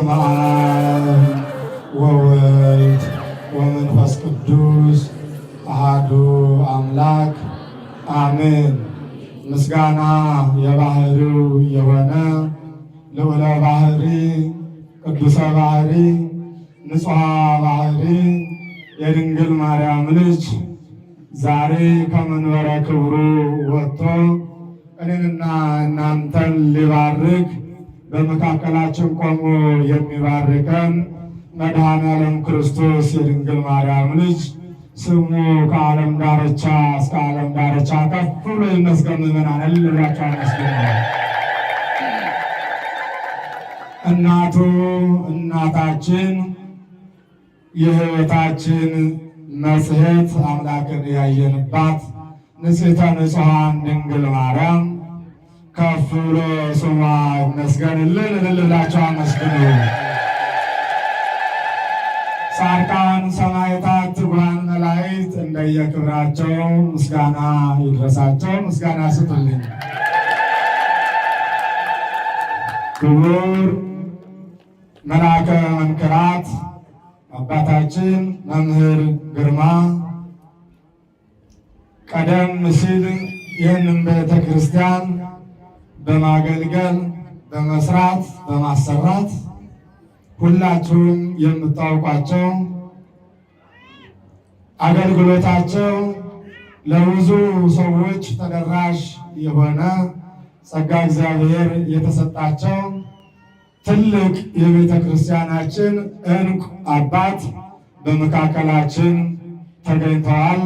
በስመ አብ ወወልድ ወመንፈስ ቅዱስ አሐዱ አምላክ አሜን። ምስጋና የባህሪው የሆነ ልዑለ ባህሪ ቅዱሰ ባህሪ ንጹሐ ባህሪ የድንግል ማርያም ልጅ ዛሬ ከመንበረ ክብሩ ወጥቶ እኔንና እናንተን ሊባርክ በመካከላችን ቆሞ የሚባርከን መድኃኔዓለም ክርስቶስ የድንግል ማርያም ልጅ ስሙ ከዓለም ዳርቻ እስከ ዓለም ዳርቻ ከፍ ብሎ ይመስገን። ምእመናን እልል ብላችሁ አመስግኑ። እናቱ እናታችን የሕይወታችን መጽሔት አምላክን ያየንባት ንጽሕተ ንጹሐን ድንግል ማርያም ከፍ ብሎ ስሟ ይመስገን። እልል ብላችሁ አመስግኑ። ጻድቃን ሰማዕታት ትጉሃን መላእክት እንደየክብራቸው ምስጋና ይድረሳቸው። ምስጋና ስጡልኝ። ክቡር መልአከ መንክራት አባታችን መምህር ግርማ ቀደም ሲል ይህንን ቤተ ክርስቲያን በማገልገል በመስራት በማሰራት ሁላችሁም የምታውቋቸው አገልግሎታቸው ለብዙ ሰዎች ተደራሽ የሆነ ጸጋ እግዚአብሔር የተሰጣቸው ትልቅ የቤተ ክርስቲያናችን ዕንቁ አባት በመካከላችን ተገኝተዋል።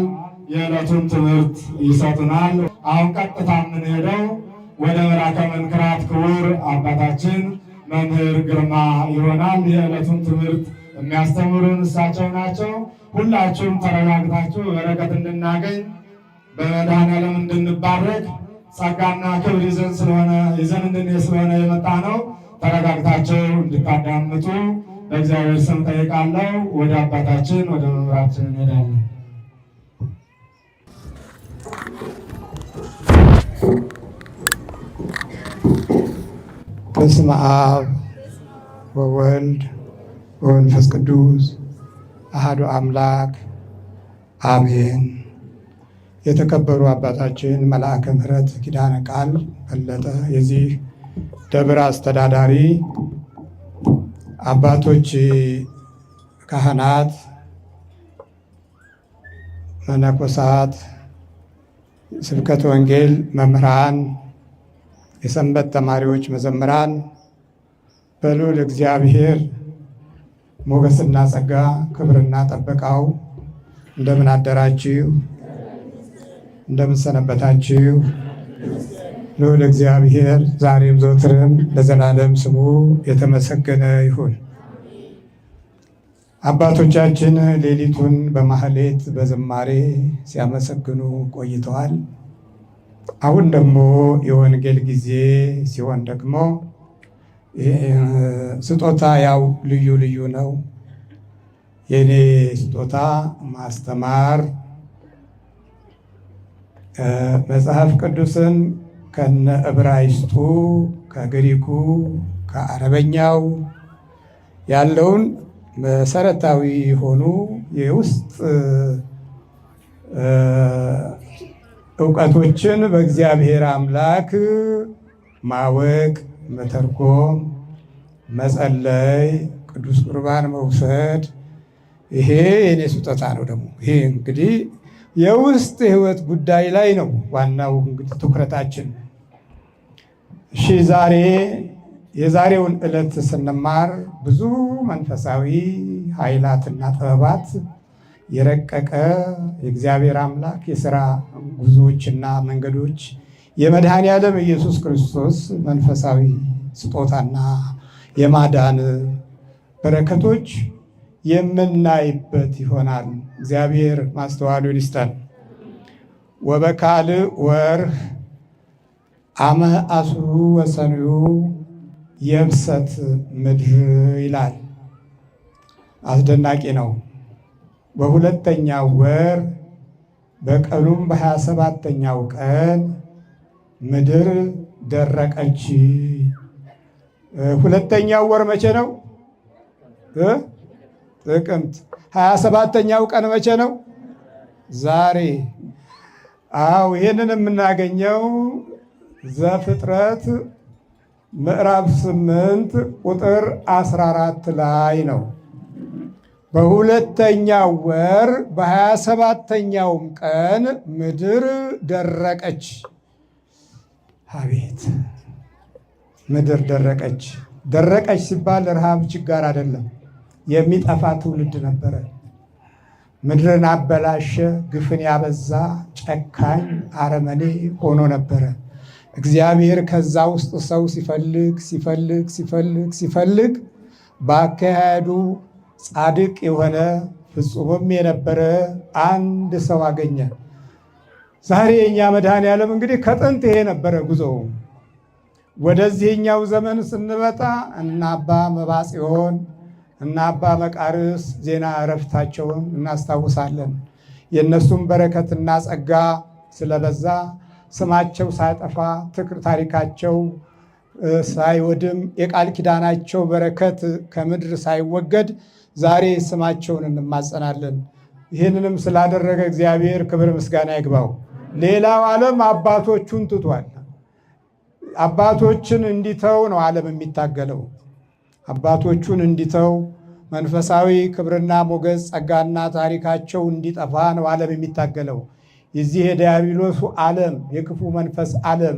የዕለቱን ትምህርት ይሰጡናል። አሁን ቀጥታ የምንሄደው ወደ መልአከ መንክራት ክቡር አባታችን መምህር ግርማ ይሆናል። የዕለቱን ትምህርት የሚያስተምሩን እሳቸው ናቸው። ሁላችሁም ተረጋግታችሁ በረከት እንድናገኝ በመድኃኔዓለም እንድንባረክ ጸጋና ክብር ይዘን እንድንሄድ ስለሆነ የመጣ ነው። ተረጋግታችሁ እንድታዳምጡ በእግዚአብሔር ስም ጠይቃለሁ። ወደ አባታችን ወደ መምህራችን እንሄዳለን። በስመ አብ ወወልድ ወመንፈስ ቅዱስ አሐዱ አምላክ አሜን። የተከበሩ አባታችን መልአከ ምሕረት ኪዳነ ቃል በለጠ፣ የዚህ ደብር አስተዳዳሪ፣ አባቶች ካህናት፣ መነኮሳት፣ ስብከተ ወንጌል መምህራን፣ የሰንበት ተማሪዎች፣ መዘምራን በልዑል እግዚአብሔር ሞገስና ጸጋ ክብርና ጠበቃው እንደምን አደራችሁ? እንደምን ሰነበታችሁ? ልዑል እግዚአብሔር ዛሬም ዘወትርም ለዘላለም ስሙ የተመሰገነ ይሁን። አባቶቻችን ሌሊቱን በማህሌት በዝማሬ ሲያመሰግኑ ቆይተዋል። አሁን ደግሞ የወንጌል ጊዜ ሲሆን ደግሞ ስጦታ ያው ልዩ ልዩ ነው። የኔ ስጦታ ማስተማር፣ መጽሐፍ ቅዱስን ከነ ዕብራይስጡ ከግሪኩ ከአረበኛው ያለውን መሰረታዊ የሆኑ የውስጥ እውቀቶችን በእግዚአብሔር አምላክ ማወቅ፣ መተርጎም፣ መጸለይ፣ ቅዱስ ቁርባን መውሰድ፣ ይሄ የኔ ስጦታ ነው። ደግሞ ይሄ እንግዲህ የውስጥ ሕይወት ጉዳይ ላይ ነው ዋናው እንግዲህ ትኩረታችን። እሺ ዛሬ የዛሬውን ዕለት ስንማር ብዙ መንፈሳዊ ኃይላትና ጥበባት የረቀቀ የእግዚአብሔር አምላክ የሥራ ጉዞዎችና መንገዶች የመድኃኔዓለም ኢየሱስ ክርስቶስ መንፈሳዊ ስጦታና የማዳን በረከቶች የምናይበት ይሆናል። እግዚአብሔር ማስተዋሉን ይስጠን። ወበካልእ ወርኅ አመ አስሩ ወሰንዩ የብሰት ምድር ይላል። አስደናቂ ነው። በሁለተኛው ወር በቀኑም በ27ኛው ቀን ምድር ደረቀች። ሁለተኛው ወር መቼ ነው? ጥቅምት 27ኛው ቀን መቼ ነው? ዛሬ። አዎ ይህንን የምናገኘው ዘፍጥረት ምዕራፍ 8 ቁጥር 14 ላይ ነው። በሁለተኛው ወር በ27ኛውም ቀን ምድር ደረቀች። አቤት ምድር ደረቀች። ደረቀች ሲባል ረሃብ ችጋር አይደለም፣ የሚጠፋ ትውልድ ነበረ። ምድርን አበላሸ፣ ግፍን ያበዛ ጨካኝ አረመኔ ሆኖ ነበረ። እግዚአብሔር ከዛ ውስጥ ሰው ሲፈልግ በአካሄዱ ጻድቅ የሆነ ፍጹምም የነበረ አንድ ሰው አገኘ። ዛሬ የእኛ መድኃኔዓለም እንግዲህ ከጥንት ይሄ ነበረ ጉዞው። ወደዚህኛው ዘመን ስንመጣ እና አባ መባጽዮን እና አባ መቃርስ ዜና እረፍታቸውን እናስታውሳለን። የእነሱም በረከትና ጸጋ ስለበዛ ስማቸው ሳይጠፋ ታሪካቸው ሳይወድም የቃል ኪዳናቸው በረከት ከምድር ሳይወገድ ዛሬ ስማቸውን እንማጸናለን። ይህንንም ስላደረገ እግዚአብሔር ክብር ምስጋና ይግባው። ሌላው ዓለም አባቶቹን ትቷል። አባቶችን እንዲተው ነው ዓለም የሚታገለው። አባቶቹን እንዲተው መንፈሳዊ ክብርና ሞገስ ጸጋና ታሪካቸው እንዲጠፋ ነው ዓለም የሚታገለው። የዚህ የዲያብሎሱ ዓለም የክፉ መንፈስ ዓለም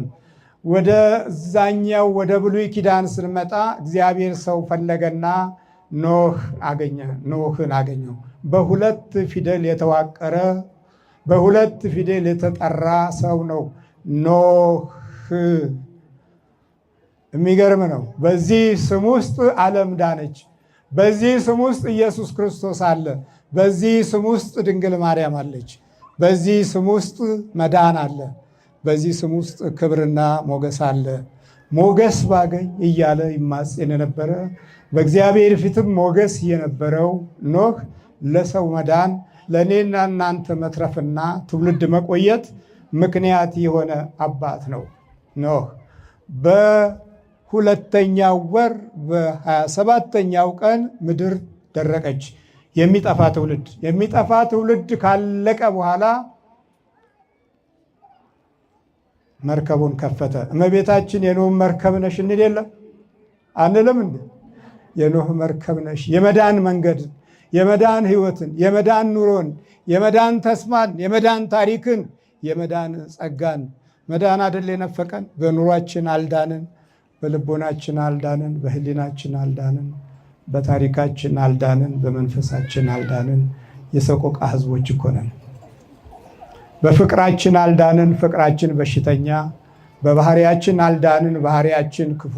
ወደ እዛኛው ወደ ብሉይ ኪዳን ስንመጣ እግዚአብሔር ሰው ፈለገና ኖህን አገኘው። በሁለት ፊደል የተዋቀረ በሁለት ፊደል የተጠራ ሰው ነው ኖህ። የሚገርም ነው። በዚህ ስም ውስጥ ዓለም ዳነች። በዚህ ስም ውስጥ ኢየሱስ ክርስቶስ አለ። በዚህ ስም ውስጥ ድንግል ማርያም አለች። በዚህ ስም ውስጥ መዳን አለ። በዚህ ስም ውስጥ ክብርና ሞገስ አለ። ሞገስ ባገኝ እያለ ይማጽን የነበረ በእግዚአብሔር ፊትም ሞገስ የነበረው ኖህ ለሰው መዳን ለእኔና እናንተ መትረፍና ትውልድ መቆየት ምክንያት የሆነ አባት ነው ኖህ። በሁለተኛው ወር በ27ኛው ቀን ምድር ደረቀች። የሚጠፋ ትውልድ ካለቀ በኋላ መርከቡን ከፈተ። እመቤታችን የኖህ መርከብ ነሽ እንል የለም አንልም እንዴ? የኖህ መርከብ ነሽ። የመዳን መንገድ፣ የመዳን ሕይወትን፣ የመዳን ኑሮን፣ የመዳን ተስፋን፣ የመዳን ታሪክን፣ የመዳን ጸጋን መዳን አደል የነፈቀን? በኑሯችን አልዳንን፣ በልቦናችን አልዳንን፣ በህሊናችን አልዳንን፣ በታሪካችን አልዳንን፣ በመንፈሳችን አልዳንን። የሰቆቃ ህዝቦች እኮ ነን። በፍቅራችን አልዳንን፣ ፍቅራችን በሽተኛ። በባህሪያችን አልዳንን፣ ባህሪያችን ክፉ።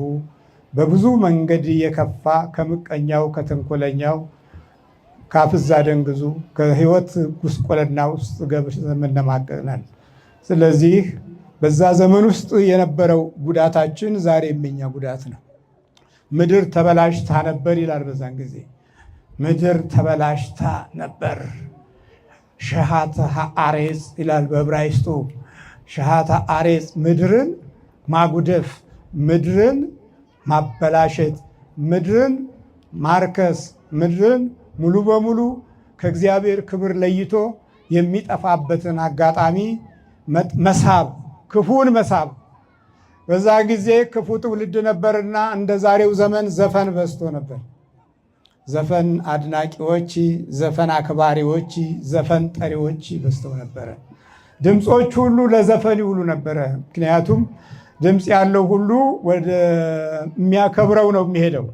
በብዙ መንገድ የከፋ ከምቀኛው፣ ከተንኮለኛው፣ ካፍዛ ደንግዙ ከህይወት ጉስቆለና ውስጥ ገብተን። ስለዚህ በዛ ዘመን ውስጥ የነበረው ጉዳታችን ዛሬ የኛ ጉዳት ነው። ምድር ተበላሽታ ነበር ይላል። በዛን ጊዜ ምድር ተበላሽታ ነበር። ሸሃተ አሬጽ ይላል በዕብራይስጡ። ሸሃተ አሬጽ ምድርን ማጉደፍ፣ ምድርን ማበላሸት፣ ምድርን ማርከስ፣ ምድርን ሙሉ በሙሉ ከእግዚአብሔር ክብር ለይቶ የሚጠፋበትን አጋጣሚ መሳብ፣ ክፉን መሳብ። በዛ ጊዜ ክፉ ትውልድ ነበርና እንደ ዛሬው ዘመን ዘፈን በዝቶ ነበር። ዘፈን አድናቂዎች፣ ዘፈን አክባሪዎች፣ ዘፈን ጠሪዎች በዝተው ነበረ። ድምፆች ሁሉ ለዘፈን ይውሉ ነበረ። ምክንያቱም ድምፅ ያለው ሁሉ ወደሚያከብረው ነው የሚሄደው።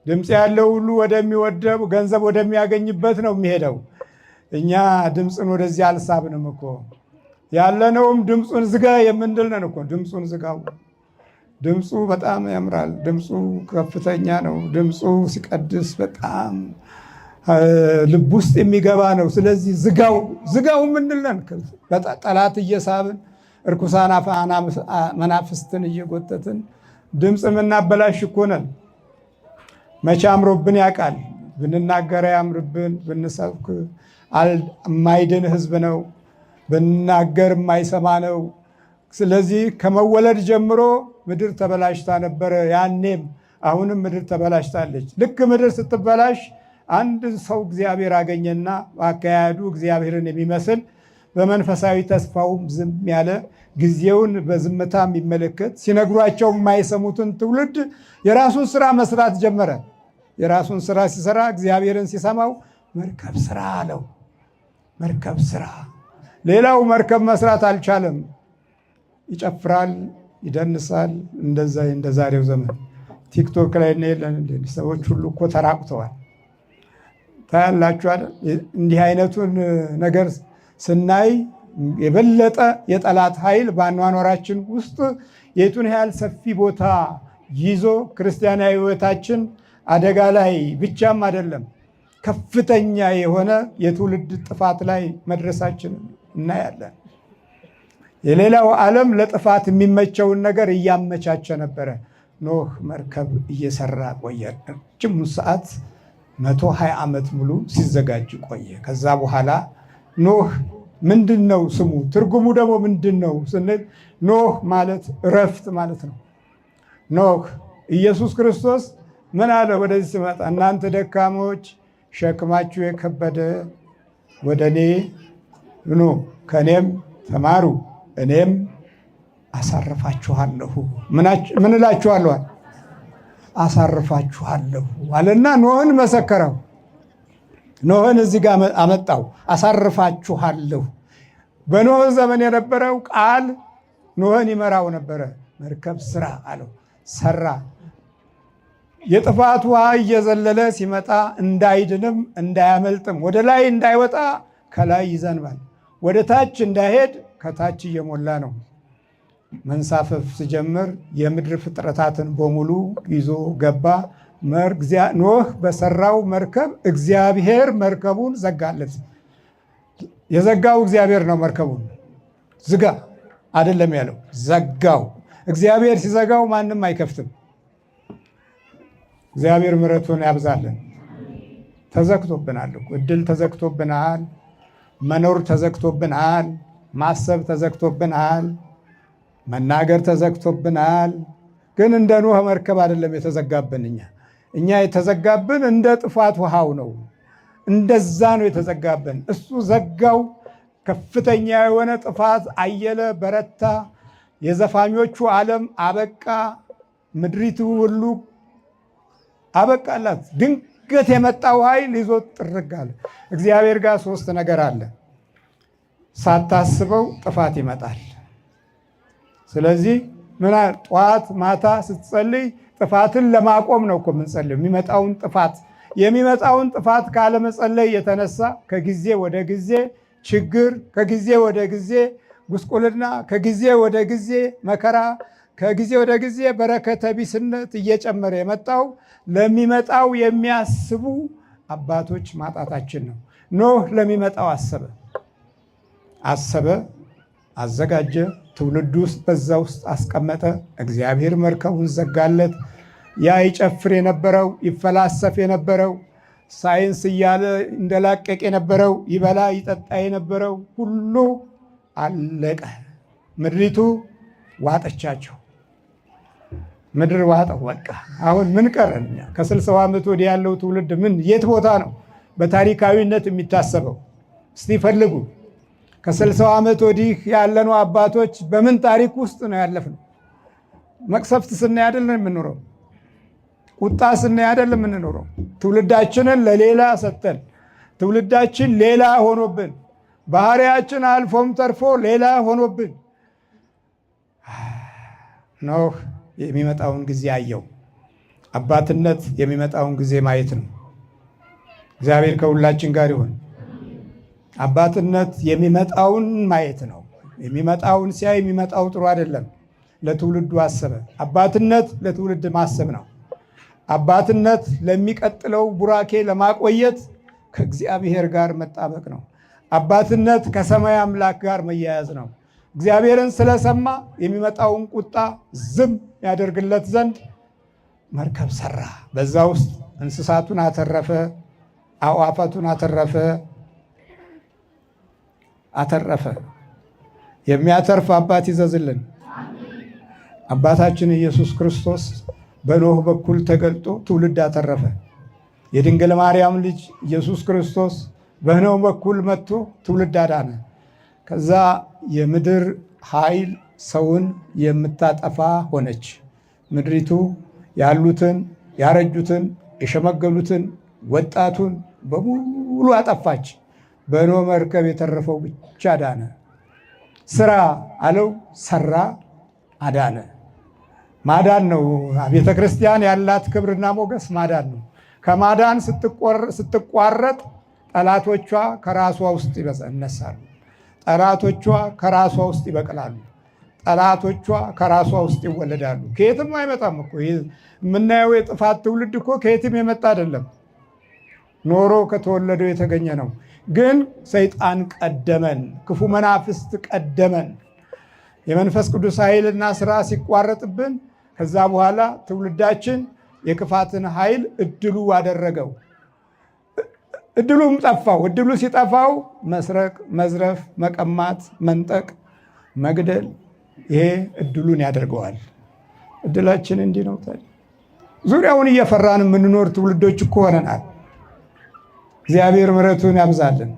ድምፅ ያለው ሁሉ ወደሚወደው ገንዘብ ወደሚያገኝበት ነው የሚሄደው። እኛ ድምፅን ወደዚህ አልሳብንም እኮ። ያለነውም ድምፁን ዝጋ የምንል ነን እኮ። ድምፁን ዝጋው። ድምፁ በጣም ያምራል። ድምፁ ከፍተኛ ነው። ድምፁ ሲቀድስ በጣም ልብ ውስጥ የሚገባ ነው። ስለዚህ ዝጋው የምንል ነን። ጠላት እየሳብን እርኩሳን መናፍስትን እየጎተትን ድምፅ የምናበላሽ እኮ ነን። መቼ አምሮብን ያውቃል? ብንናገር ያምርብን፣ ብንሰብክ የማይድን ህዝብ ነው፣ ብንናገር የማይሰማ ነው። ስለዚህ ከመወለድ ጀምሮ ምድር ተበላሽታ ነበረ። ያኔም አሁንም ምድር ተበላሽታለች። ልክ ምድር ስትበላሽ አንድ ሰው እግዚአብሔር አገኘና በአካሄዱ እግዚአብሔርን የሚመስል በመንፈሳዊ ተስፋውም ዝም ያለ ጊዜውን በዝምታ የሚመለከት ሲነግሯቸው የማይሰሙትን ትውልድ የራሱን ስራ መስራት ጀመረ። የራሱን ስራ ሲሰራ እግዚአብሔርን ሲሰማው መርከብ ስራ አለው። መርከብ ስራ። ሌላው መርከብ መስራት አልቻለም። ይጨፍራል፣ ይደንሳል። እንደ ዛሬው ዘመን ቲክቶክ ላይ የለን ሰዎች ሁሉ እኮ ተራቁተዋል። ታያላችሁ አይደል? እንዲህ አይነቱን ነገር ስናይ የበለጠ የጠላት ኃይል በአኗኗራችን ውስጥ የቱን ያህል ሰፊ ቦታ ይዞ ክርስቲያናዊ ሕይወታችን አደጋ ላይ ብቻም አይደለም ከፍተኛ የሆነ የትውልድ ጥፋት ላይ መድረሳችን እናያለን። የሌላው ዓለም ለጥፋት የሚመቸውን ነገር እያመቻቸ ነበረ። ኖህ መርከብ እየሰራ ቆየ። ረጅም ሰዓት 120 ዓመት ሙሉ ሲዘጋጅ ቆየ። ከዛ በኋላ ኖህ ምንድን ነው ስሙ? ትርጉሙ ደግሞ ምንድን ነው ስንል ኖህ ማለት እረፍት ማለት ነው። ኖህ ኢየሱስ ክርስቶስ ምን አለ? ወደዚህ ሲመጣ እናንተ ደካሞች ሸክማችሁ የከበደ ወደ እኔ ኑ፣ ከእኔም ተማሩ፣ እኔም አሳርፋችኋለሁ። ምን እላችኋለሁ? አሳርፋችኋለሁ አለና ኖህን መሰከረው። ኖህን እዚህ ጋር አመጣው። አሳርፋችኋለሁ። በኖህ ዘመን የነበረው ቃል ኖህን ይመራው ነበረ። መርከብ ስራ አለው። ሰራ። የጥፋት ውሃ እየዘለለ ሲመጣ እንዳይድንም እንዳያመልጥም ወደ ላይ እንዳይወጣ ከላይ ይዘንባል፣ ወደ ታች እንዳይሄድ ከታች እየሞላ ነው። መንሳፈፍ ሲጀምር የምድር ፍጥረታትን በሙሉ ይዞ ገባ። ኖህ በሰራው መርከብ እግዚአብሔር መርከቡን ዘጋለት። የዘጋው እግዚአብሔር ነው። መርከቡን ዝጋ አይደለም ያለው፣ ዘጋው። እግዚአብሔር ሲዘጋው ማንም አይከፍትም። እግዚአብሔር ምሕረቱን ያብዛልን። ተዘግቶብናል፣ እድል ተዘግቶብናል፣ መኖር ተዘግቶብናል፣ ማሰብ ተዘግቶብናል፣ መናገር ተዘግቶብናል። ግን እንደ ኖህ መርከብ አይደለም የተዘጋብን። እኛ የተዘጋብን እንደ ጥፋት ውሃው ነው። እንደዛ ነው የተዘጋብን። እሱ ዘጋው። ከፍተኛ የሆነ ጥፋት አየለ፣ በረታ። የዘፋኞቹ ዓለም አበቃ። ምድሪቱ ሁሉ አበቃላት። ድንገት የመጣው ኃይል ይዞ ጥርግ አለ። እግዚአብሔር ጋር ሶስት ነገር አለ። ሳታስበው ጥፋት ይመጣል። ስለዚህ ጠዋት ማታ ስትጸልይ ጥፋትን ለማቆም ነው እኮ የምንጸልየው። የሚመጣውን ጥፋት ካለመጸለይ የተነሳ ከጊዜ ወደ ጊዜ ችግር፣ ከጊዜ ወደ ጊዜ ጉስቁልና፣ ከጊዜ ወደ ጊዜ መከራ፣ ከጊዜ ወደ ጊዜ በረከተ ቢስነት እየጨመረ የመጣው ለሚመጣው የሚያስቡ አባቶች ማጣታችን ነው። ኖህ ለሚመጣው አሰበ፣ አዘጋጀ፣ ትውልድ ውስጥ በዛ ውስጥ አስቀመጠ። እግዚአብሔር መርከቡን ዘጋለት። ያ ይጨፍር የነበረው ይፈላሰፍ የነበረው ሳይንስ እያለ እንደላቀቅ የነበረው ይበላ ይጠጣ የነበረው ሁሉ አለቀ። ምድሪቱ ዋጠቻቸው። ምድር ዋጠው። በቃ አሁን ምን ቀረን? ከ60 ዓመት ወዲህ ያለው ትውልድ የት ቦታ ነው በታሪካዊነት የሚታሰበው? እስቲ ፈልጉ። ከ60 ዓመት ወዲህ ያለነው አባቶች በምን ታሪክ ውስጥ ነው ያለፍነው? መቅሰፍት ስናይ አይደለም የምንኖረው፣ ቁጣ ስናይ አይደለም የምንኖረው። ትውልዳችንን ለሌላ ሰጠን። ትውልዳችን ሌላ ሆኖብን፣ ባህሪያችን አልፎም ተርፎ ሌላ ሆኖብን። ኖህ የሚመጣውን ጊዜ አየው። አባትነት የሚመጣውን ጊዜ ማየት ነው። እግዚአብሔር ከሁላችን ጋር ይሁን። አባትነት የሚመጣውን ማየት ነው። የሚመጣውን ሲያይ የሚመጣው ጥሩ አይደለም። ለትውልዱ አሰበ። አባትነት ለትውልድ ማሰብ ነው። አባትነት ለሚቀጥለው ቡራኬ ለማቆየት ከእግዚአብሔር ጋር መጣበቅ ነው። አባትነት ከሰማይ አምላክ ጋር መያያዝ ነው። እግዚአብሔርን ስለሰማ የሚመጣውን ቁጣ ዝም ያደርግለት ዘንድ መርከብ ሰራ። በዛ ውስጥ እንስሳቱን አተረፈ፣ አዕዋፋቱን አተረፈ። የሚያተርፍ አባት ይዘዝልን። አባታችን ኢየሱስ ክርስቶስ በኖህ በኩል ተገልጦ ትውልድ አተረፈ። የድንግል ማርያም ልጅ ኢየሱስ ክርስቶስ በኖህ በኩል መጥቶ ትውልድ አዳነ። ከዛ የምድር ኃይል ሰውን የምታጠፋ ሆነች። ምድሪቱ ያሉትን ያረጁትን የሸመገሉትን ወጣቱን በሙሉ አጠፋች። በኖህ መርከብ የተረፈው ብቻ ዳነ። ስራ አለው፣ ሰራ፣ አዳነ። ማዳን ነው ቤተ ክርስቲያን ያላት ክብርና ሞገስ ማዳን ነው። ከማዳን ስትቋረጥ ጠላቶቿ ከራሷ ውስጥ ይነሳሉ። ጠላቶቿ ከራሷ ውስጥ ይበቅላሉ። ጠላቶቿ ከራሷ ውስጥ ይወለዳሉ። ከየትም አይመጣም እኮ የምናየው የጥፋት ትውልድ እኮ ከየትም የመጣ አይደለም፣ ኖሮ ከተወለደው የተገኘ ነው። ግን ሰይጣን ቀደመን፣ ክፉ መናፍስት ቀደመን። የመንፈስ ቅዱስ ኃይልና ስራ ሲቋረጥብን ከዛ በኋላ ትውልዳችን የክፋትን ኃይል እድሉ አደረገው። እድሉም ጠፋው። እድሉ ሲጠፋው መስረቅ፣ መዝረፍ፣ መቀማት፣ መንጠቅ፣ መግደል ይሄ እድሉን ያደርገዋል። እድላችን እንዲህ ነው። ዙሪያውን እየፈራን የምንኖር ትውልዶች እኮ ሆነናል። እግዚአብሔር ምሕረቱን ያብዛልን።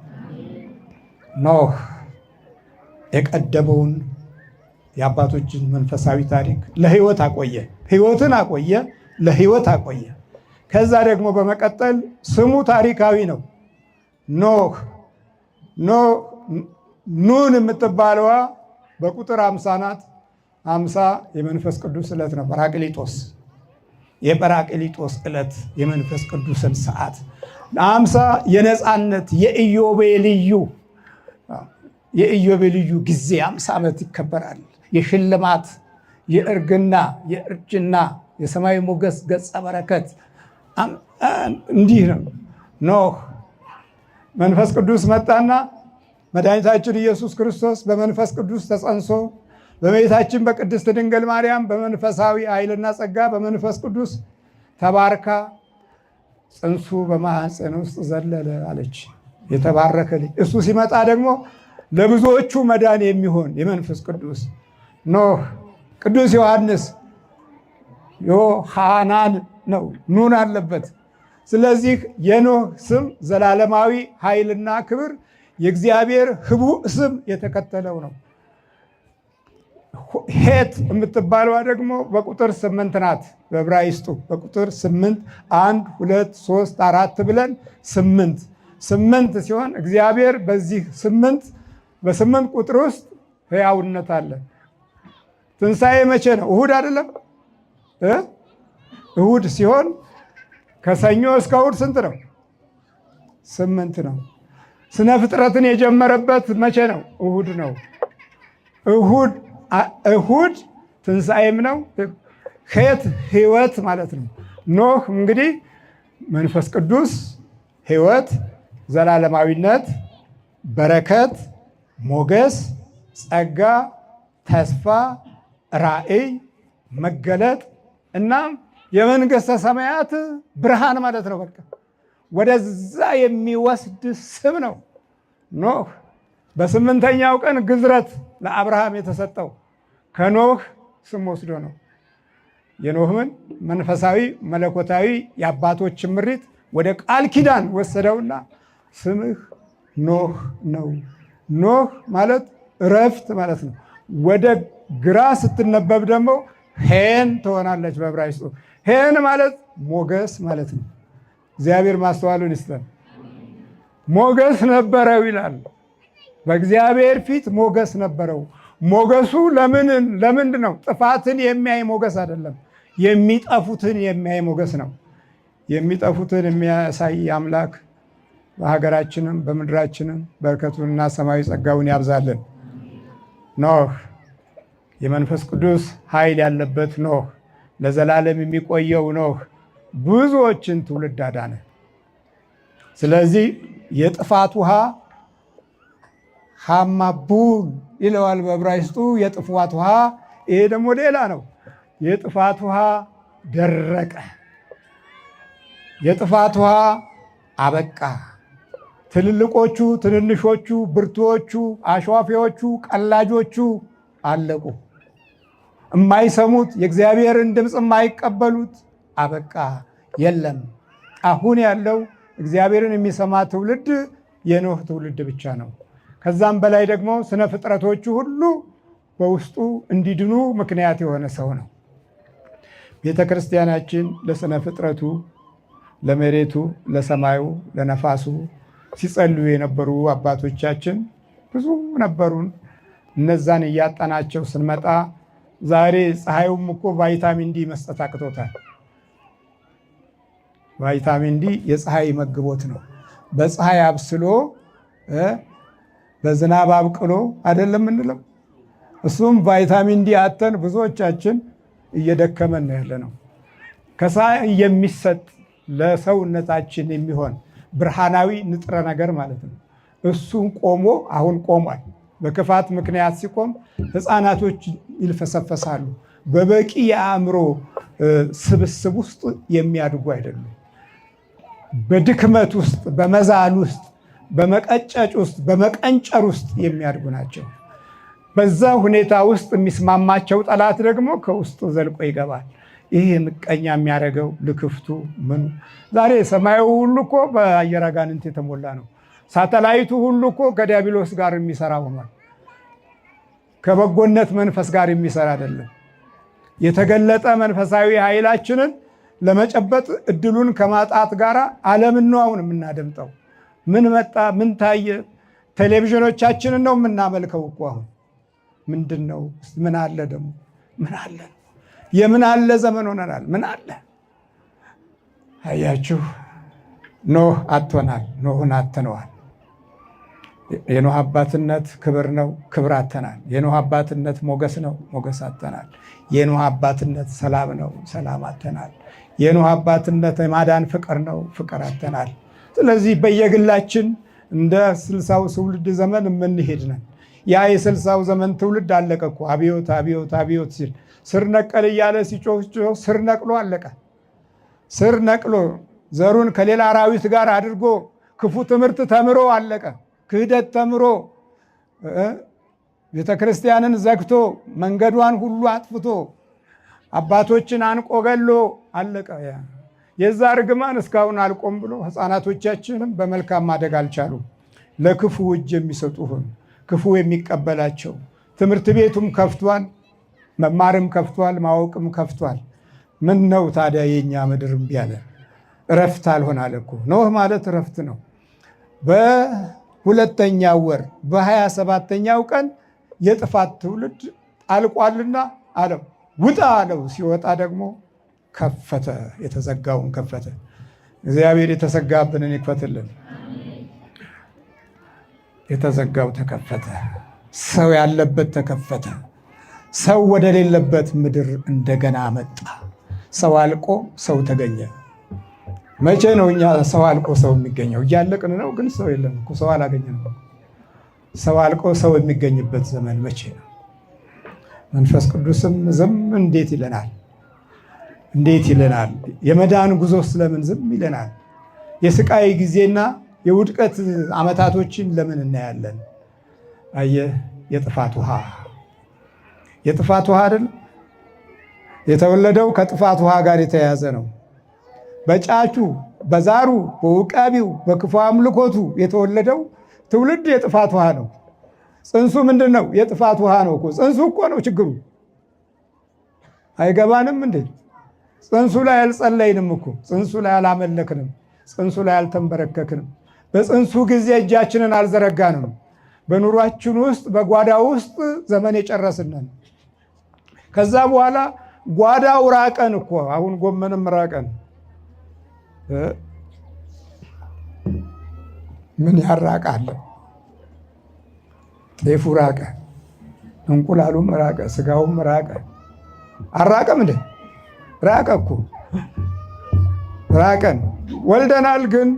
ኖህ የቀደመውን የአባቶችን መንፈሳዊ ታሪክ ለህይወት አቆየ፣ ህይወትን አቆየ፣ ለህይወት አቆየ። ከዛ ደግሞ በመቀጠል ስሙ ታሪካዊ ነው። ኖህ ኑን የምትባለዋ በቁጥር 50 ናት። 50 የመንፈስ ቅዱስ ዕለት ነው። ጰራቅሊጦስ የጰራቅሊጦስ ዕለት የመንፈስ ቅዱስን ሰዓት 50 የነፃነት የኢዮቤልዩ ጊዜ 50 ዓመት ይከበራል። የሽልማት የእርግና የእርጅና የሰማይ ሞገስ ገጸ በረከት እንዲህ ነው። ኖህ መንፈስ ቅዱስ መጣና መድኃኒታችን ኢየሱስ ክርስቶስ በመንፈስ ቅዱስ ተጸንሶ በእመቤታችን በቅድስት ድንግል ማርያም በመንፈሳዊ ኃይልና ጸጋ በመንፈስ ቅዱስ ተባርካ ጽንሱ በማኅፀን ውስጥ ዘለለ አለች። የተባረከ ልጅ እሱ ሲመጣ ደግሞ ለብዙዎቹ መዳን የሚሆን የመንፈስ ቅዱስ ኖህ ቅዱስ ዮሐናን ነው፣ ኑን አለበት። ስለዚህ የኖህ ስም ዘላለማዊ ኃይልና ክብር የእግዚአብሔር ህቡዕ ስም የተከተለው ነው። ሄት የምትባለዋ ደግሞ በቁጥር 8 ናት። በዕብራይስጡ በቁጥር 8 1 2 3 4 ብለን 8 ሲሆን እግዚአብሔር በዚህ 8 ቁጥር ውስጥ ሕያውነት አለ። ትንሣኤ መቼ ነው? እሁድ አይደለም? እሁድ ሲሆን ከሰኞ እስከ እሁድ ስንት ነው? 8 ነው። ስነ ፍጥረትን የጀመረበት መቼ ነው? እሁድ ነው። እሁድ ትንሣኤም ነው። ሄት ህይወት ማለት ነው። ኖህ እንግዲህ መንፈስ ቅዱስ ህይወት፣ ዘላለማዊነት፣ በረከት፣ ሞገስ፣ ጸጋ፣ ተስፋ፣ ራእይ፣ መገለጥ እና የመንግሥተ ሰማያት ብርሃን ማለት ነው። በቃ ወደዛ የሚወስድ ስም ነው። ኖህ በ8ኛው ቀን ግዝረት ለአብርሃም የተሰጠው ከኖህ ስም ወስዶ ነው። የኖህን መንፈሳዊ መለኮታዊ የአባቶች ምሪት ወደ ቃል ኪዳን ወሰደውና ስምህ ኖህ ነው። ኖህ ማለት እረፍት ማለት ነው። ወደ ግራ ስትነበብ ደግሞ ሄን ትሆናለች። በዕብራይስጡ ሄን ማለት ሞገስ ማለት ነው። እግዚአብሔር ማስተዋሉን ይስጠን። ሞገስ ነበረው ይላል። በእግዚአብሔር ፊት ሞገስ ነበረው። ሞገሱ ለምንድን ነው? ጥፋትን የሚያይ ሞገስ አይደለም፣ የሚጠፉትን የሚያይ ሞገስ ነው። የሚጠፉትን የሚያሳይ አምላክ በሀገራችንም በምድራችንም በረከቱንና ሰማያዊ ጸጋውን ያብዛልን። ኖህ የመንፈስ ቅዱስ ኃይል ያለበት ኖህ፣ ለዘላለም የሚቆየው ኖህ ብዙዎችን ትውልድ አዳነ። ስለዚህ የጥፋት ውሃ ሐማቡን ይለዋል በዕብራይስጡ የጥፋት ውሃ። ይሄ ደግሞ ሌላ ነው። የጥፋት ውሃ ደረቀ። የጥፋት ውሃ አበቃ። ትልልቆቹ፣ ትንንሾቹ፣ ብርቱዎቹ፣ አሸዋፊዎቹ፣ ቀላጆቹ አለቁ። የማይሰሙት የእግዚአብሔርን ድምፅ የማይቀበሉት አበቃ፣ የለም። አሁን ያለው እግዚአብሔርን የሚሰማ ትውልድ የኖህ ትውልድ ብቻ ነው። ከዛም በላይ ደግሞ ስነ ፍጥረቶቹ ሁሉ በውስጡ እንዲድኑ ምክንያት የሆነ ሰው ነው። ቤተ ክርስቲያናችን ለስነ ፍጥረቱ፣ ለመሬቱ፣ ለሰማዩ፣ ለነፋሱ ሲጸልዩ የነበሩ አባቶቻችን ብዙ ነበሩን። እነዛን እያጣናቸው ስንመጣ ዛሬ ፀሐዩም እኮ ቫይታሚን ዲ መስጠት አቅቶታል። ቫይታሚን ዲ የፀሐይ መግቦት ነው። በፀሐይ አብስሎ በዝናብ አብቅሎ አይደለም እንለው። እሱም ቫይታሚን ዲ አተን ብዙዎቻችን እየደከመን ነው ያለ ነው። ከፀሐይ የሚሰጥ ለሰውነታችን የሚሆን ብርሃናዊ ንጥረ ነገር ማለት ነው። እሱን ቆሞ አሁን ቆሟል። በክፋት ምክንያት ሲቆም ሕፃናቶች ይልፈሰፈሳሉ። በበቂ የአእምሮ ስብስብ ውስጥ የሚያድጉ አይደሉም። በድክመት ውስጥ፣ በመዛል ውስጥ፣ በመቀጨጭ ውስጥ፣ በመቀንጨር ውስጥ የሚያድጉ ናቸው። በዛ ሁኔታ ውስጥ የሚስማማቸው ጠላት ደግሞ ከውስጡ ዘልቆ ይገባል። ይህ ምቀኛ የሚያደርገው ልክፍቱ ምኑ ዛሬ ሰማዩ ሁሉ እኮ በአየር አጋንንት የተሞላ ነው። ሳተላይቱ ሁሉ እኮ ከዲያብሎስ ጋር የሚሰራ ሆኗል። ከበጎነት መንፈስ ጋር የሚሰራ አይደለም። የተገለጠ መንፈሳዊ ኃይላችንን ለመጨበጥ እድሉን ከማጣት ጋር ዓለምን ነው አሁን የምናደምጠው። ምን መጣ? ምን ታየ? ቴሌቪዥኖቻችንን ነው የምናመልከው እኮ አሁን። ምንድን ነው? ምን አለ ደግሞ? ምን አለ? የምን አለ ዘመን ሆነናል። ምን አለ? አያችሁ፣ ኖህ አጥቶናል። ኖህን አጥተነዋል። የኖህ አባትነት ክብር ነው፣ ክብር አጥተናል። የኖህ አባትነት ሞገስ ነው፣ ሞገስ አጥተናል። የኖህ አባትነት ሰላም ነው፣ ሰላም አጥተናል። የኖህ አባትነት የማዳን ፍቅር ነው፣ ፍቅር አጥተናል። ስለዚህ በየግላችን እንደ 60ው ትውልድ ዘመን የምንሄድ ነን። ያ የ60ው ዘመን ትውልድ አለቀ እኮ። አብዮት አብዮት አብዮት ሲል ስር ነቀል እያለ ሲጮህ ስር ነቅሎ አለቀ። ስር ነቅሎ ዘሩን ከሌላ አራዊት ጋር አድርጎ ክፉ ትምህርት ተምሮ አለቀ። ክህደት ተምሮ ቤተክርስቲያንን ዘግቶ መንገዷን ሁሉ አጥፍቶ አባቶችን አንቆ ገሎ አለቀ። የዛ ርግማን እስካሁን አልቆም ብሎ ሕፃናቶቻችንም በመልካም ማደግ አልቻሉም። ለክፉ እጅ የሚሰጡ ሆኑ፣ ክፉ የሚቀበላቸው። ትምህርት ቤቱም ከፍቷል፣ መማርም ከፍቷል፣ ማወቅም ከፍቷል። ምን ነው ታዲያ የኛ ምድር እምቢ አለ? እረፍት አልሆናል እኮ። ኖህ ማለት እረፍት ነው። በሁለተኛው ወር በ27ኛው ቀን የጥፋት ትውልድ አልቋልና አለው ውጣ አለው። ሲወጣ ደግሞ ከፈተ፣ የተዘጋውን ከፈተ። እግዚአብሔር የተዘጋብንን ይክፈትልን። የተዘጋው ተከፈተ፣ ሰው ያለበት ተከፈተ። ሰው ወደሌለበት ምድር እንደገና መጣ። ሰው አልቆ ሰው ተገኘ። መቼ ነው እኛ ሰው አልቆ ሰው የሚገኘው? እያለቅን ነው፣ ግን ሰው የለም እኮ። ሰው አላገኘንም። ሰው አልቆ ሰው የሚገኝበት ዘመን መቼ ነው? መንፈስ ቅዱስም ዝም እንዴት ይለናል? እንዴት ይለናል? የመዳን ጉዞ ስለምን ዝም ይለናል? የስቃይ ጊዜና የውድቀት ዓመታቶችን ለምን እናያለን? አየህ፣ የጥፋት ውሃ የጥፋት ውሃ አይደል? የተወለደው ከጥፋት ውሃ ጋር የተያያዘ ነው። በጫቹ፣ በዛሩ፣ በውቃቢው፣ በክፉ አምልኮቱ የተወለደው ትውልድ የጥፋት ውሃ ነው። ጽንሱ ምንድን ነው? የጥፋት ውሃ ነው እኮ። ጽንሱ እኮ ነው ችግሩ። አይገባንም እንዴ? ጽንሱ ላይ አልጸለይንም እኮ። ጽንሱ ላይ አላመለክንም። ጽንሱ ላይ አልተንበረከክንም። በጽንሱ ጊዜ እጃችንን አልዘረጋንም። በኑሯችን ውስጥ በጓዳ ውስጥ ዘመን የጨረስነን። ከዛ በኋላ ጓዳው ራቀን እኮ። አሁን ጎመንም ራቀን። ምን ያራቃል? ጤፉ ራቀ፣ እንቁላሉም ራቀ፣ ስጋውም ራቀ። አራቀም እንዴ? ራቀ እኮ። ራቀን። ወልደናል፣ ግን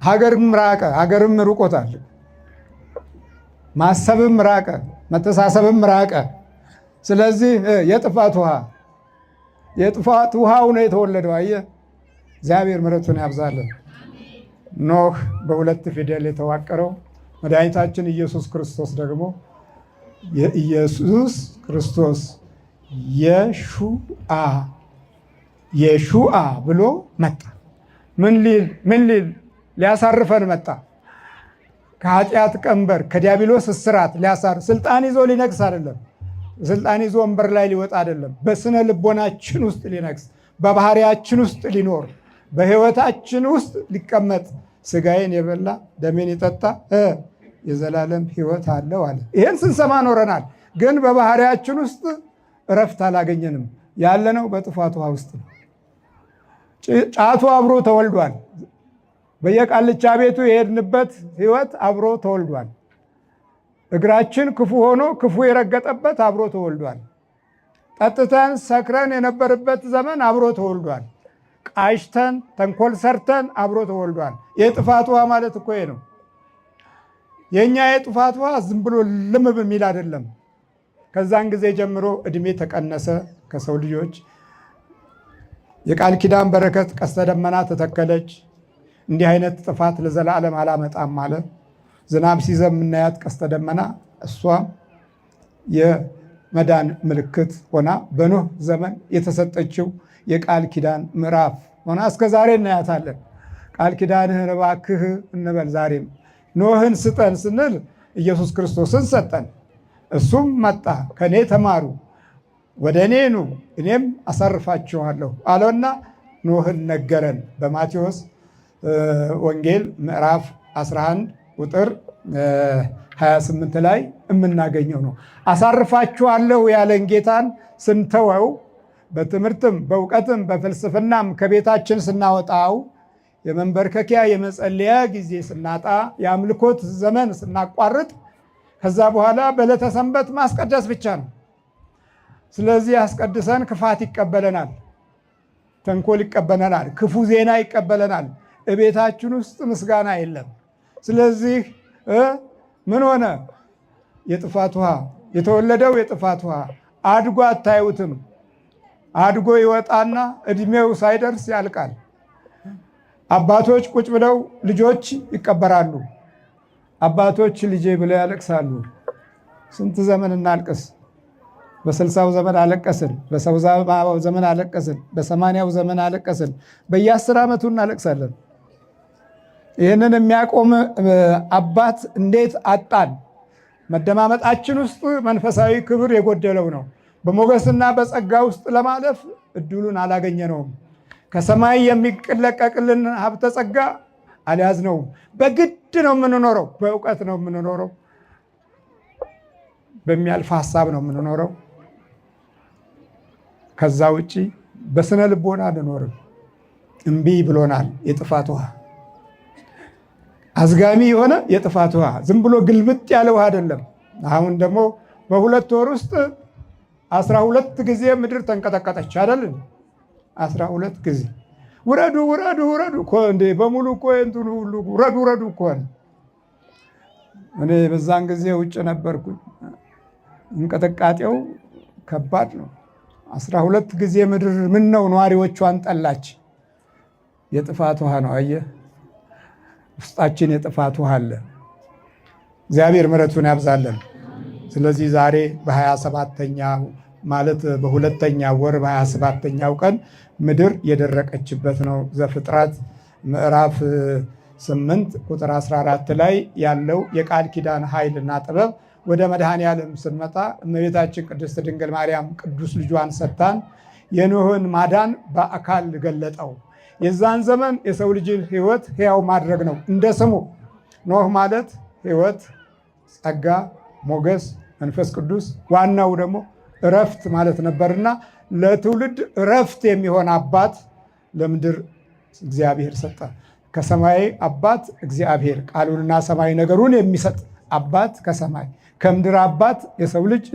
ሀገርም ራቀ። ሀገርም ርቆታል። ማሰብም ራቀ፣ መተሳሰብም ራቀ። ስለዚህ የጥፋት ውሃው ነው የተወለደው። አየህ፣ እግዚአብሔር ምሕረቱን ያብዛልን። ኖህ በሁለት ፊደል የተዋቀረው መድኃኒታችን ኢየሱስ ክርስቶስ ደግሞ የኢየሱስ ክርስቶስ የሹአ ብሎ መጣ። ምን ሊል ሊያሳርፈን መጣ። ከኃጢአት ቀንበር ከዲያብሎስ እስራት ስልጣን ይዞ ሊነግስ አይደለም። ስልጣን ይዞ ወንበር ላይ ሊወጣ አይደለም። በስነ ልቦናችን ውስጥ ሊነግስ፣ በባህሪያችን ውስጥ ሊኖር፣ በህይወታችን ውስጥ ሊቀመጥ ስጋዬን የበላ ደሜን የጠጣ የዘላለም ህይወት አለው አለ። ይህን ስንሰማ ኖረናል። ግን በባህሪያችን ውስጥ እረፍት አላገኘንም። ያለነው በጥፋት ውሃ ውስጥ ነው። ጫቱ አብሮ ተወልዷል። በየቃልቻ ቤቱ የሄድንበት ህይወት አብሮ ተወልዷል። እግራችን ክፉ ሆኖ ክፉ የረገጠበት አብሮ ተወልዷል። ጠጥተን ሰክረን የነበረበት ዘመን አብሮ ተወልዷል። ቃሽተን ተንኮል ሰርተን አብሮ ተወልዷል። የጥፋት ውሃ ማለት እኮ ነው። የእኛ የጥፋት ውሃ ዝም ብሎ ልም የሚል አይደለም። ከዛን ጊዜ ጀምሮ እድሜ ተቀነሰ ከሰው ልጆች። የቃል ኪዳን በረከት ቀስተ ደመና ተተከለች። እንዲህ አይነት ጥፋት ለዘላለም አላመጣም ማለት ዝናብ ሲዘም የምናያት ቀስተ ደመና እሷም የመዳን ምልክት ሆና በኖህ ዘመን የተሰጠችው የቃል ኪዳን ምዕራፍ ሆና እስከ ዛሬ እናያታለን። ቃል ኪዳንህን እባክህ እንበል። ዛሬም ኖህን ስጠን ስንል ኢየሱስ ክርስቶስን ሰጠን። እሱም መጣ፣ ከእኔ ተማሩ፣ ወደ እኔ ኑ እኔም አሳርፋችኋለሁ አለውና ኖህን ነገረን። በማቴዎስ ወንጌል ምዕራፍ 11 ቁጥር 28 ላይ የምናገኘው ነው። አሳርፋችኋለሁ ያለን ጌታን ስንተወው፣ በትምህርትም በእውቀትም በፍልስፍናም ከቤታችን ስናወጣው፣ የመንበርከኪያ የመጸለያ ጊዜ ስናጣ፣ የአምልኮት ዘመን ስናቋርጥ፣ ከዛ በኋላ በዕለተ ሰንበት ማስቀደስ ብቻ ነው። ስለዚህ አስቀድሰን ክፋት ይቀበለናል፣ ተንኮል ይቀበለናል፣ ክፉ ዜና ይቀበለናል። እቤታችን ውስጥ ምስጋና የለም። ስለዚህ ምን ሆነ? የጥፋት ውሃ የተወለደው የጥፋት ውሃ አድጎ አታዩትም። አድጎ ይወጣና እድሜው ሳይደርስ ያልቃል። አባቶች ቁጭ ብለው ልጆች ይቀበራሉ። አባቶች ልጄ ብለው ያለቅሳሉ። ስንት ዘመን እናልቅስ? በ60ው ዘመን አለቀስን፣ በ70ው ዘመን አለቀስን፣ በ80ው ዘመን አለቀስን። በየ10 ዓመቱ እናለቅሳለን። ይህንን የሚያቆም አባት እንዴት አጣን? መደማመጣችን ውስጥ መንፈሳዊ ክብር የጎደለው ነው። በሞገስና በጸጋ ውስጥ ለማለፍ እድሉን አላገኘነውም። ከሰማይ የሚለቀቅልን ሀብተ ጸጋ አልያዝነውም። በግድ ነው የምንኖረው፣ በእውቀት ነው የምንኖረው፣ በሚያልፍ ሀሳብ ነው የምንኖረው። ከዛ ውጭ በስነ ልቦና አንኖርም። እምቢ ብሎናል የጥፋት ውሃ። አዝጋሚ የሆነ የጥፋት ውሃ፣ ዝም ብሎ ግልብጥ ያለ ውሃ አይደለም። አሁን ደግሞ በ2 ወር ውስጥ 12 ጊዜ ምድር ተንቀጠቀጠች አይደል? 12 ጊዜ ውረዱ ውረዱ ውረዱ እኮ እንዴ! በሙሉ እኮ እንትኑ ሁሉ ውረዱ ውረዱ እኮ። እኔ በዛን ጊዜ ውጭ ነበርኩኝ። እንቅጥቃጤው ከባድ ነው። 12 ጊዜ ምድር ምን ነው ነዋሪዎቿን ጠላች። የጥፋት ውሃ ነው። አየህ፣ ውስጣችን የጥፋት ውሃ አለ። እግዚአብሔር ምሕረቱን ያብዛለን። ስለዚህ ዛሬ በ27ኛው ማለት በሁለተኛው ወር በ27ኛው ቀን ምድር የደረቀችበት ነው። ዘፍጥረት ምዕራፍ 8 ቁጥር 14 ላይ ያለው የቃል ኪዳን ኃይልና ጥበብ ወደ መድኃኔ ዓለም ስንመጣ እመቤታችን ቅድስት ድንግል ማርያም ቅዱስ ልጇን ሰጥታን የኖህን ማዳን በአካል ገለጠው። የዛን ዘመን የሰው ልጅን ሕይወት ሕያው ማድረግ ነው። እንደ ስሙ ኖህ ማለት ሕይወት፣ ጸጋ፣ ሞገስ፣ መንፈስ ቅዱስ፣ ዋናው ደግሞ እረፍት ማለት ነበርና ለትውልድ እረፍት የሚሆን አባት ለምድር እግዚአብሔር ሰጠ። ከሰማይ አባት እግዚአብሔር ቃሉንና ሰማይ ነገሩን የሚሰጥ አባት ከሰማይ ከምድር አባት የሰው ልጅ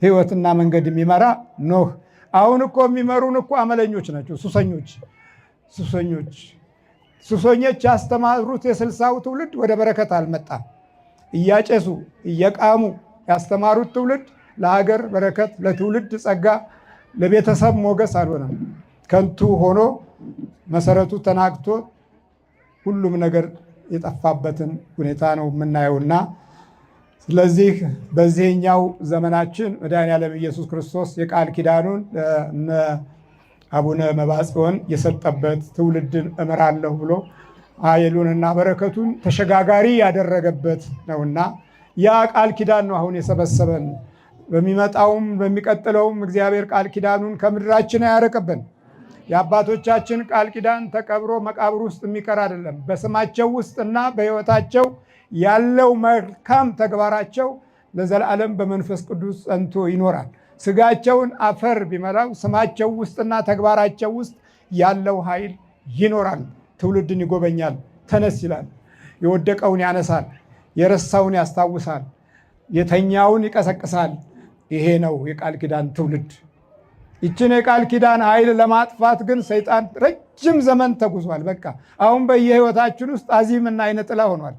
ሕይወትና መንገድ የሚመራ ኖህ። አሁን እኮ የሚመሩን እኮ አመለኞች ናቸው፣ ሱሰኞች ያስተማሩት የ60ው ትውልድ ወደ በረከት አልመጣም። እያጨሱ እየቃሙ ያስተማሩት ትውልድ ለሀገር በረከት፣ ለትውልድ ጸጋ፣ ለቤተሰብ ሞገስ አልሆነም። ከንቱ ሆኖ መሰረቱ ተናግቶ ሁሉም ነገር የጠፋበትን ሁኔታ ነው የምናየውና ስለዚህ በዚህኛው ዘመናችን መድኃኔዓለም ኢየሱስ ክርስቶስ የቃል ኪዳኑን እነ አቡነ መባጽዮን የሰጠበት ትውልድን እምራለሁ ብሎ ኃይሉንና በረከቱን ተሸጋጋሪ ያደረገበት ነውና ያ ቃል ኪዳን ነው አሁን የሰበሰበን። በሚመጣውም በሚቀጥለውም እግዚአብሔር ቃል ኪዳኑን ከምድራችን አያርቅብን። የአባቶቻችን ቃል ኪዳን ተቀብሮ መቃብር ውስጥ የሚቀር አይደለም። በስማቸው ውስጥና በሕይወታቸው ያለው መልካም ተግባራቸው ለዘላለም በመንፈስ ቅዱስ ጸንቶ ይኖራል። ስጋቸውን አፈር ቢመላው ስማቸው ውስጥና ተግባራቸው ውስጥ ያለው ኃይል ይኖራል። ትውልድን ይጎበኛል፣ ተነስ ይላል። የወደቀውን ያነሳል፣ የረሳውን ያስታውሳል፣ የተኛውን ይቀሰቅሳል። ይሄ ነው የቃል ኪዳን ትውልድ። ይችን የቃል ኪዳን ኃይል ለማጥፋት ግን ሰይጣን ረጅም ዘመን ተጉዟል። በቃ አሁን በየህይወታችን ውስጥ አዚምና አይነ ጥላ ሆኗል።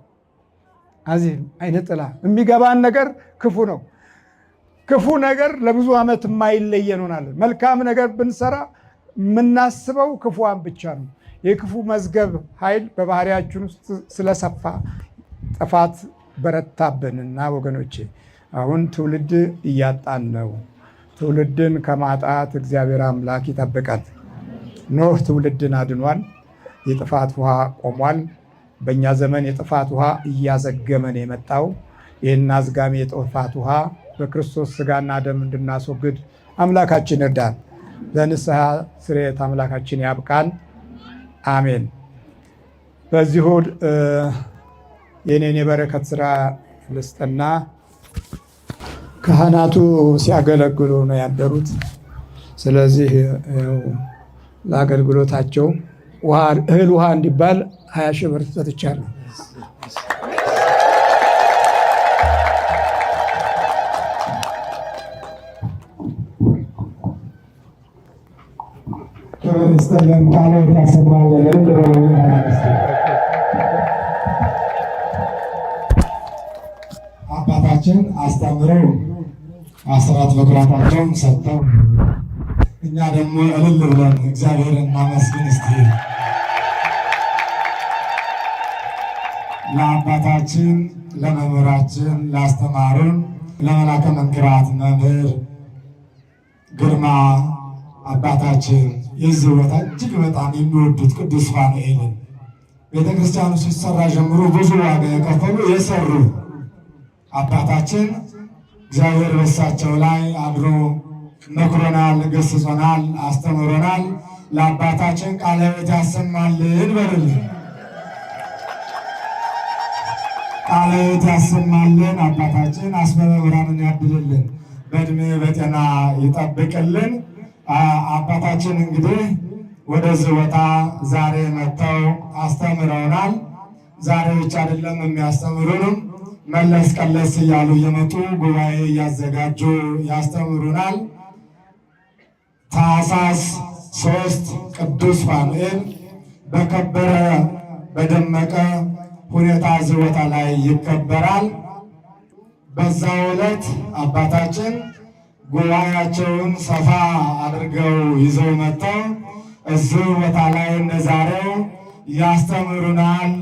አዚም አይነ ጥላ የሚገባን ነገር ክፉ ነው። ክፉ ነገር ለብዙ ዓመት የማይለየን ሆናለን። መልካም ነገር ብንሰራ የምናስበው ክፉዋን ብቻ ነው። የክፉ መዝገብ ኃይል በባህሪያችን ውስጥ ስለሰፋ ጥፋት በረታብንና ወገኖቼ አሁን ትውልድ እያጣን ነው። ትውልድን ከማጣት እግዚአብሔር አምላክ ይጠብቃል። ኖህ ትውልድን አድኗል። የጥፋት ውሃ ቆሟል። በእኛ ዘመን የጥፋት ውሃ እያዘገመን የመጣው ይህን አዝጋሚ የጥፋት ውሃ በክርስቶስ ሥጋና ደም እንድናስወግድ አምላካችን እርዳን። ለንስሐ ስርየት አምላካችን ያብቃን። አሜን። በዚሁ የኔን የበረከት ስራ ልስጥና ካህናቱ ሲያገለግሉ ነው ያደሩት። ስለዚህ ለአገልግሎታቸው እህል ውሃ እንዲባል 20 ሺህ ብር ሰጥቻለሁ። አባታችን አስተምረው አስራት በኩራታቸውን ሰጥተው እኛ ደግሞ እልል ብለን እግዚአብሔርን እናመስግን እስቲ። ለአባታችን ለመምህራችን ላስተማሩን ለመላከ መንክራት መምህር ግርማ አባታችን የዚህ ቦታ እጅግ በጣም የሚወዱት ቅዱስ ፋኑኤልን ቤተክርስቲያኑ ሲሰራ ጀምሮ ብዙ ዋጋ የከፈሉ የሰሩ አባታችን እግዚአብሔር በሳቸው ላይ አድሮ መክሮናል፣ ገስጾናል፣ አስተምሮናል። ለአባታችን ቃለ ሕይወት ያሰማልን በሉልን። ቃለ ሕይወት ያሰማልን። አባታችን አስበ ብርሃንን ያድልልን፣ በእድሜ በጤና ይጠብቅልን። አባታችን እንግዲህ ወደዚህ ቦታ ዛሬ መጥተው አስተምረውናል። ዛሬ ብቻ አይደለም የሚያስተምሩንም መለስ ቀለስ እያሉ እየመጡ ጉባኤ እያዘጋጁ ያስተምሩናል። ታኅሳስ 3 ቅዱስ ፋኑኤል በከበረ በደመቀ ሁኔታ እዚህ ቦታ ላይ ይከበራል። በዛው ዕለት አባታችን ጉባኤያቸውን ሰፋ አድርገው ይዘው መጥተው እዚህ ቦታ ላይ እንደዛሬው ያስተምሩናል፣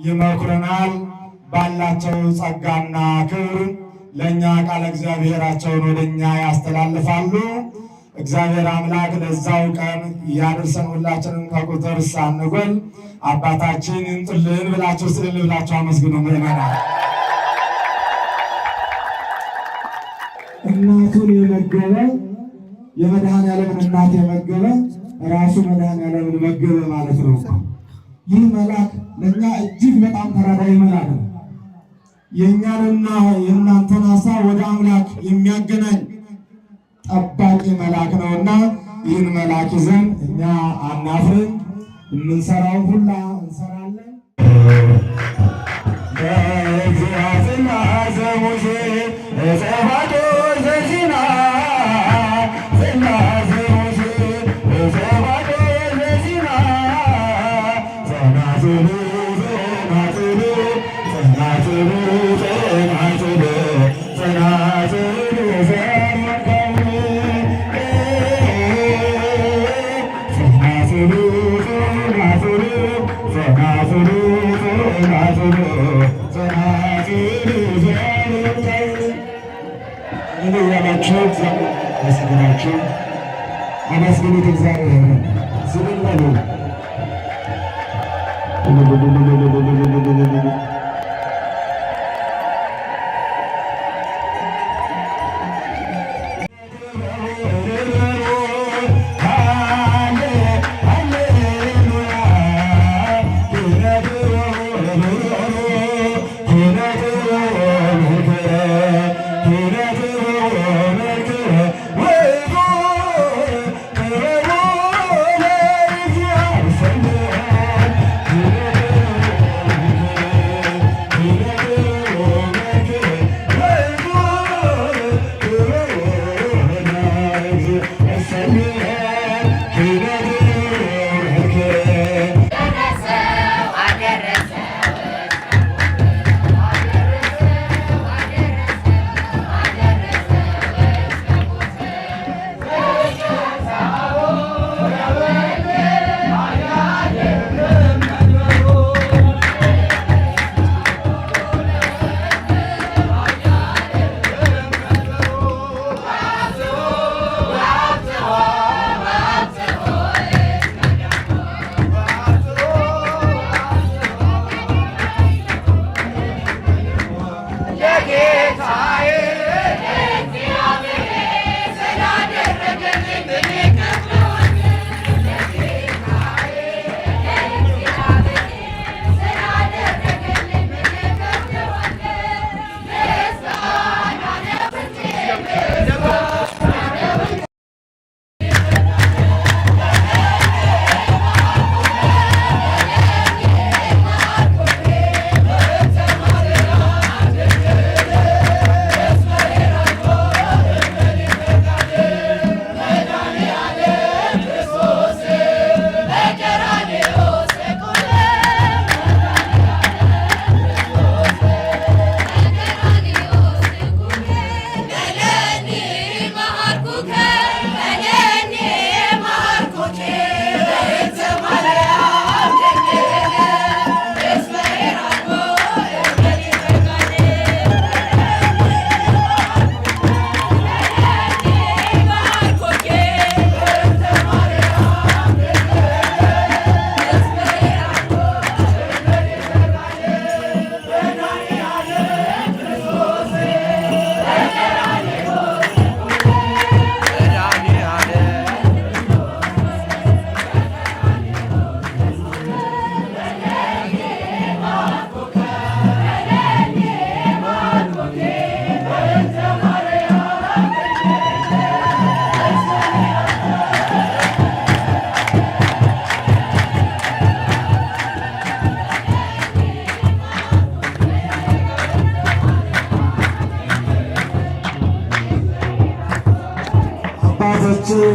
ይመክሩናል። ባላቸው ጸጋና ክብር ለእኛ ቃለ እግዚአብሔራቸውን ወደኛ ያስተላልፋሉ። እግዚአብሔር አምላክ ለዛው ቀን ያደርሰን። ሁላችንም ከቁጥር ሳንጎል አባታችን ይምጡልን ብላችሁ ስልል ብላችሁ አመስግኑ። ምእመናን እናቱን የመገበ የመድኃኔዓለምን እናት የመገበ ራሱ መድኃኔዓለምን መገበ ማለት ነው። ይህ መልአክ ለእኛ እጅግ በጣም ተራዳኢ መልአክ ነው። የእኛንና የእናንተን ሀሳብ ወደ አምላክ የሚያገናኝ ጠባቂ መልአክ ነውና ይህን መልአክ ይዘን እኛ አናፍርም። የምንሰራው ሁላ እንሰራለን። ናቸው። እግዚአብሔር ያመስግናቸው። አመስግኑት እግዚአብሔር ዝም በሉ።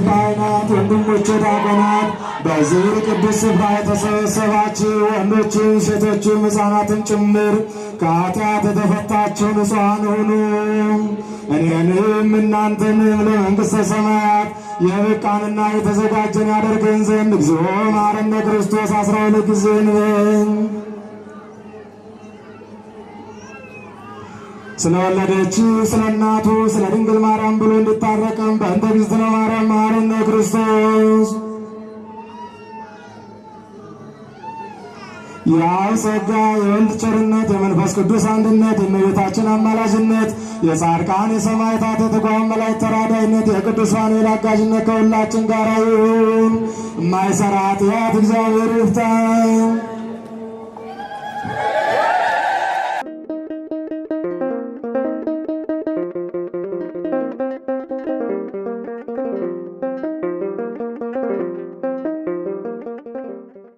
ካህናት፣ ወንድሞች ዲያቆናት፣ በዚህ ቅዱስ ስፍራ የተሰበሰባችሁ ወንዶችም ሴቶችም ሕፃናትን ጭምር ከኃጢአት የተፈታችሁ ንጹሐን ሁኑ። እኔንም እናንተንም ለመንግሥተ ሰማያት የበቃንና የተዘጋጀን ያደርገን ዘንድ እግዚኦ መሐረነ ክርስቶስ 12 ጊዜ እንበል። ስለወለደችው ስለ እናቱ ስለ ድንግል ማርያም ብሎ እንድታረቀም በእንተ እግዝእትነ ማርያም መሐረነ ክርስቶስ። የአብ ጸጋ የወልድ ቸርነት የመንፈስ ቅዱስ አንድነት የእመቤታችን አማላጅነት የጻድቃን የሰማዕታት የትጉሃን መላእክት ተራዳኢነት የቅዱሳን አጋዥነት ከሁላችን ጋር ይሁን። የማይሠራ ኃጢአት እግዚአብሔር ይፍታ።